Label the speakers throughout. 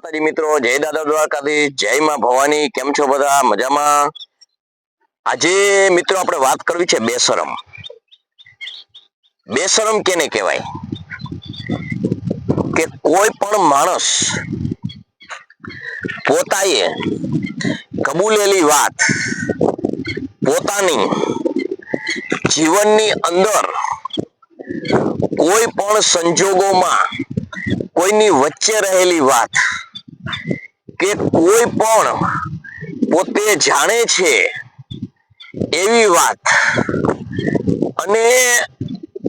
Speaker 1: માતાજી મિત્રો, જય દાદા દ્વારકાધીશ, જય માં ભવાની. કેમ છો બધા? મજામાં? આજે મિત્રો આપણે વાત કરવી છે બેશરમ. બેશરમ કેને કહેવાય? કે કોઈ પણ માણસ પોતાએ કબૂલેલી વાત પોતાની જીવનની અંદર કોઈ પણ સંજોગોમાં કોઈની વચ્ચે રહેલી વાત કે કોઈ પણ પોતે જાણે છે એવી વાત અને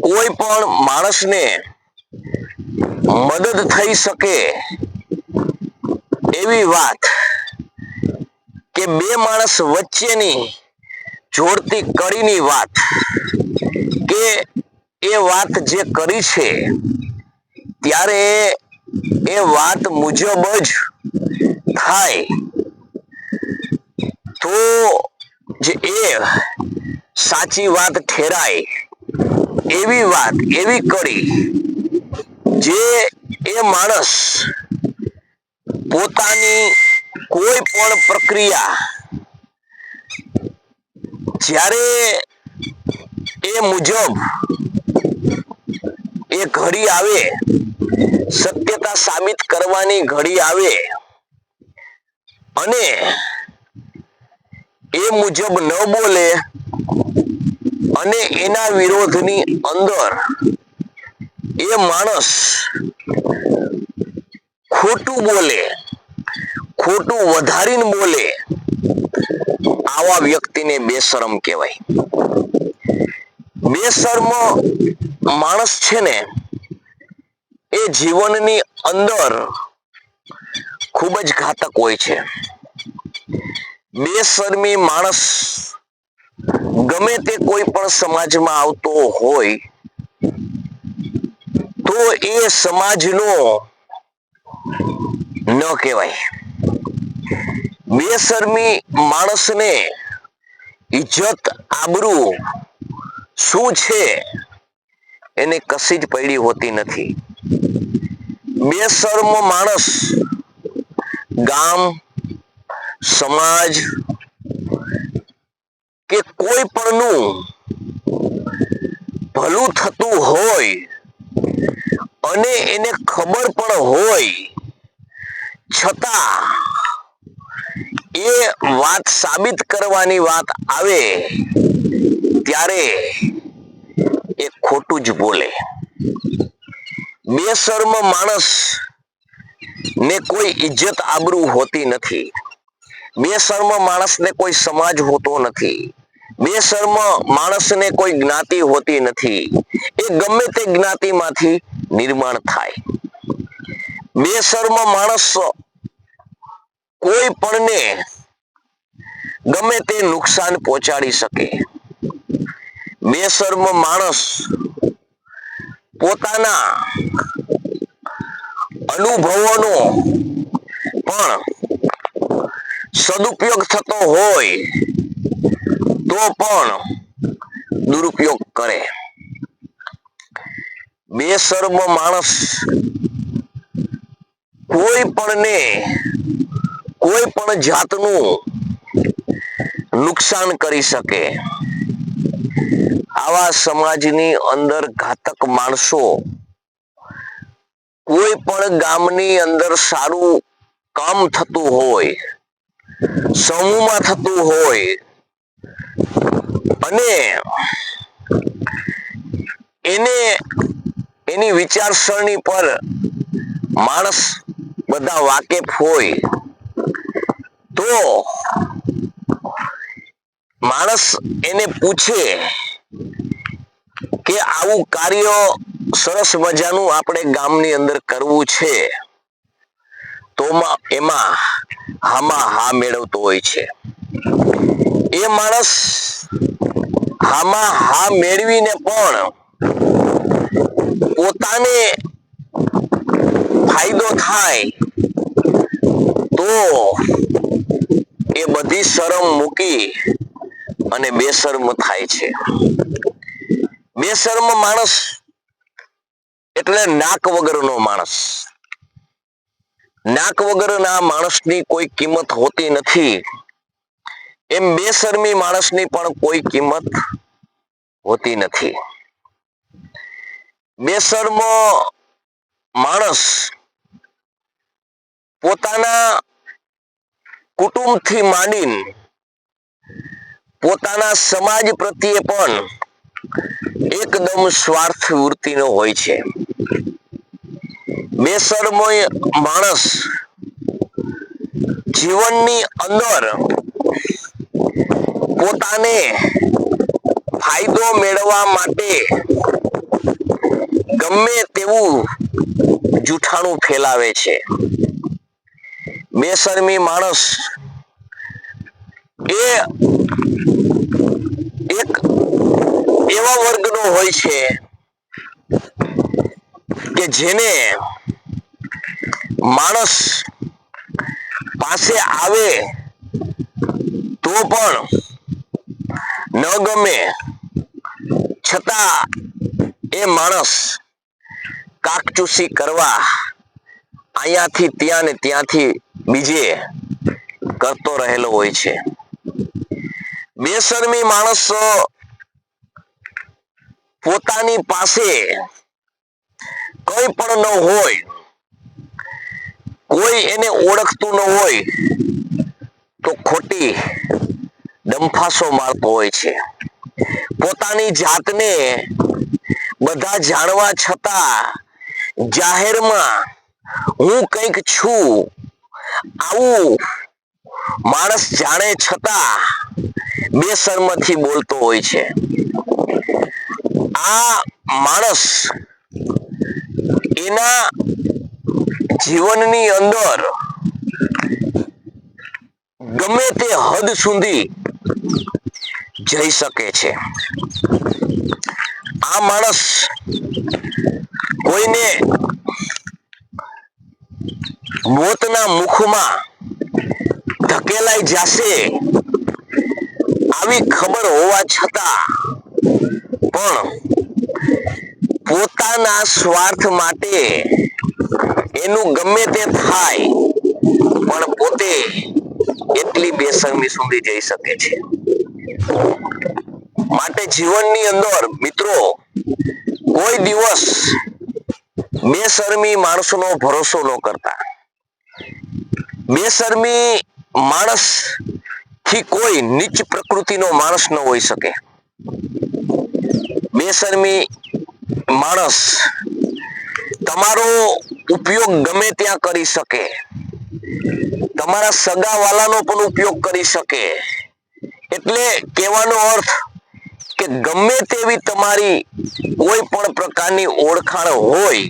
Speaker 1: કોઈ પણ માણસને મદદ થઈ શકે એવી વાત કે બે માણસ વચ્ચેની જોડતી કડીની વાત કે એ વાત જે કરી છે ત્યારે એ વાત મુજબ જ થાય તો જે એ સાચી વાત ઠેરાય એવી વાત, એવી કડી જે એ માણસ પોતાની કોઈ પણ પ્રક્રિયા જ્યારે એ મુજબ એ ઘડી આવે, સત્યતા સાબિત કરવાની ઘડી આવે અને એ મુજબ ન બોલે અને એના વિરોધની અંદર એ માણસ ખોટું બોલે, ખોટું વધારીને બોલે, આવા વ્યક્તિને બેશરમ કહેવાય. બેશર્મ માણસ છે ને એ જીવનની અંદર ખૂબ જ ઘાતક હોય છે. બેશર્મી માણસ ગમે તે કોઈ પણ સમાજમાં આવતો હોય તો એ સમાજનો ન કહેવાય. બેશર્મી માણસને ઇજ્જત આબરૂ શું છે એને કશી જ પડી હોતી નથી. બેશર્મ માણસ ગામ, સમાજ કે કોઈ પણનું ભલું થતું હોય અને એને ખબર પણ હોય છતાં એ વાત સાબિત કરવાની વાત આવે ત્યારે એ ખોટું જ બોલે. બેશર્મ માણસ ને કોઈ ઇજ્જત આબરૂ હોતી નથી. બેશર્મ માણસને કોઈ સમાજ હોતો નથી. બેશર્મ માણસને કોઈ જ્ઞાતિ હોતી નથી. એ ગમે તે જ્ઞાતિમાંથી નિર્માણ થાય. બેશર્મ માણસ કોઈ પણને ગમે તે નુકસાન પહોંચાડી શકે. બેશર્મ માણસ પોતાના અનુભવોનો પણ સદુપયોગ થતો હોય તો પણ દુરુપયોગ કરે. બેશર્મ માણસ કોઈ પણને કોઈ પણ જાતનું નુકસાન કરી શકે. આવા સમાજની અંદર ઘાતક માણસો કોઈ પણ ગામની અંદર સારું કામ થતું હોય, સમૂહમાં થતું હોય અને એને એની વિચારસરણી પર માણસ બધા વાકેફ હોય તો માણસ એને પૂછે કે આવું કાર્ય સરસ મજાનું આપણે ગામની અંદર કરવું છે તો એમાં હામાં હા મેળવતો હોય છે. એ માણસ હામાં હા મેળવીને પણ પોતાને ફાયદો થાય તો એ બધી શરમ મૂકી અને બેશર્મ થાય છે. બેશર્મ માણસ એટલે નાક વગરનો માણસ. નાક વગરના માણસની કોઈ કિંમત હોતી નથી, એમ બેશરમી માણસની પણ કોઈ કિંમત હોતી નથી. બેશર્મો માણસ પોતાના કુટુંબથી માંડીને પોતાના સમાજ પ્રત્યે પણ એકદમ સ્વાર્થ વૃત્તિનો હોય છે. બેશર્મો માણસ જીવનની અંદર પોતાને ફાયદો મેળવવા માટે ગમે તેવું જૂઠાણું ફેલાવે છે. બેશરમી માણસ એ એક એવા વર્ગનો હોય છે કે જેને માણસ પાસે આવે તો પણ ન ગમે, છતાં એ માણસ કાકચૂસી કરવા અહીંયાથી ત્યાં ને ત્યાંથી બીજે કરતો રહેલો હોય છે. બેશરમી માણસ પોતાની પાસે કઈ પણ ન હોય, કોઈ એને ઓળખતું ન હોય તો ખોટી ડંફાસો મારતો હોય છે. પોતાની જાતને બધા જાણવા છતાં જાહેરમાં હું કંઈક છું આવું માણસ જાણે છતાં બેશરમથી બોલતો હોય છે. આ માણસ એના જીવનની અંદર ગમે તે હદ સુધી જઈ શકે છે. આ માણસ કોઈને મોતના મુખમાં ધકેલાઈ જશે આવી ખબર હોવા છતાં પણ પોતાના સ્વાર્થ માટે એનું ગમે તે થાય પણ પોતે એટલી બેશરમી સુધી જઈ શકે છે. માટે જીવનની અંદર મિત્રો કોઈ દિવસ બેશરમી માણસોનો ભરોસો ન કરતા. બેશરમી માણસ થી કોઈ નીચ પ્રકૃતિનો માણસ ન હોઈ શકે. બેશરમી માણસ તમારો ઉપયોગ ગમે ત્યાં કરી શકે, તમારા સગા વાલાનો પણ ઉપયોગ કરી શકે. એટલે કહેવાનો અર્થ કે ગમે તેવી તમારી કોઈ પણ પ્રકારની ઓળખાણ હોય,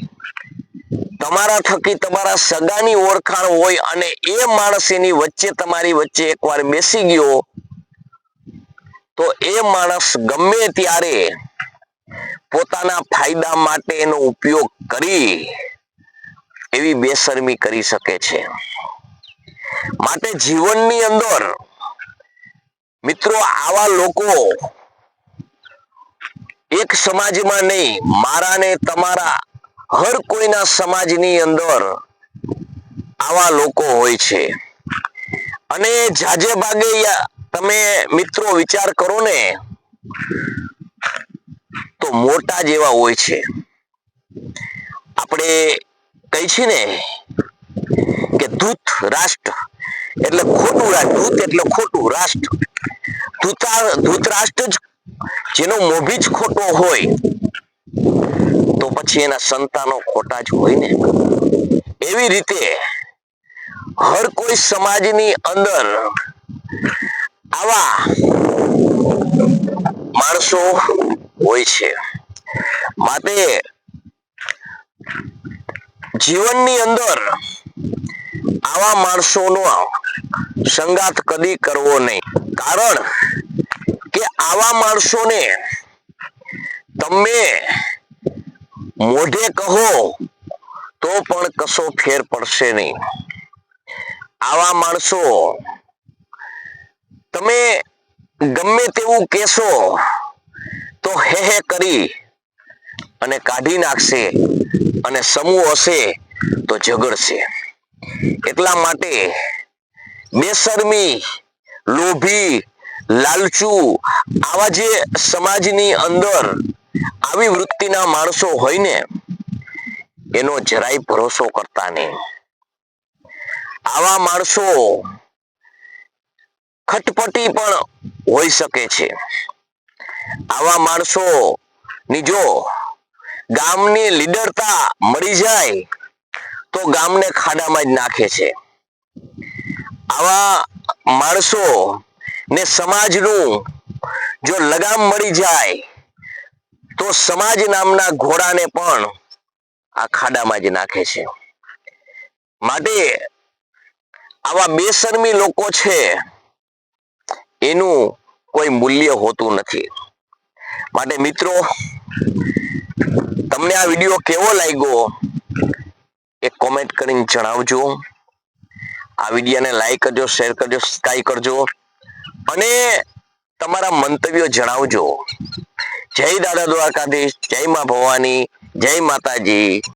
Speaker 1: તમારા થકી તમારા સગાની ઓળખાણ હોય અને એ માણસ એની વચ્ચે તમારી વચ્ચે એકવાર બેસી ગયો તો એ માણસ ગમે ત્યારે પોતાના ફાયદા માટે એનો ઉપયોગ કરી એવી બેશરમી કરી શકે છે. માટે જીવનની અંદર મિત્રો આવા લોકો એક સમાજમાં નહીં, મારા ને તમારા હર કોઈના સમાજની અંદર આવા લોકો હોય છે. અને જાજે ભાગે તમે મિત્રો વિચાર કરો ને તો મોટા જેવા હોય છે. આપણે કહી છીએ ને કે ધૂત રાષ્ટ્ર એટલે ખોટું રાષ્ટ્ર, ધૂત એટલે ખોટું રાષ્ટ્ર. ધૂતરાષ્ટ્ર જ જેનો મોભી જ ખોટો હોય તો પછી એના સંતાનો ખોટા જ હોય ને. એવી રીતે હર કોઈ સમાજની અંદર આવા માણસો હોય છે. માટે જીવનની અંદર આવા માણસોનો સંગાત કદી કરવો નહીં. કારણ કે આવા માણસોને તમે મોઢે કહો તો પણ કશો ફેર પડશે નહીં. આવા માણસો તમે ગમે તેવું કહેશો તો હે હે કરી અને કાઢી નાખશે અને સમૂહ હશે તો ઝઘડશે. એટલા માટે બેશરમી, લોભી, લાલચુ આવા જે સમાજની અંદર આવી વૃત્તિના માણસો હોય ને એનો જરાય ભરોસો કરતા નહીં. આવા માણસો ખટપટી પણ હોઈ શકે છે. આવા માણસો ની જો ગામની લીડરતા મળી જાય તો ગામને ખાડામાં જ નાખે છે. આવા માણસો ને સમાજનું જો લગામ મળી જાય તો સમાજ નામના ઘોડાને પણ આ ખાડામાં જ નાખે છે. માટે આવા બેશરમી લોકો છે એનું કોઈ મૂલ્ય હોતું નથી. માટે મિત્રો, તમને આ વિડીયો કેવો લાગ્યો એ કોમેન્ટ કરીને જણાવજો. આ વિડીયોને લાઈક કરજો, શેર કરજો, સબસ્ક્રાઇબ કરજો અને તમારા મંતવ્યો જણાવજો. જય દાદા દ્વારકાધીશ, જય મા ભવાની, જય માતાજી.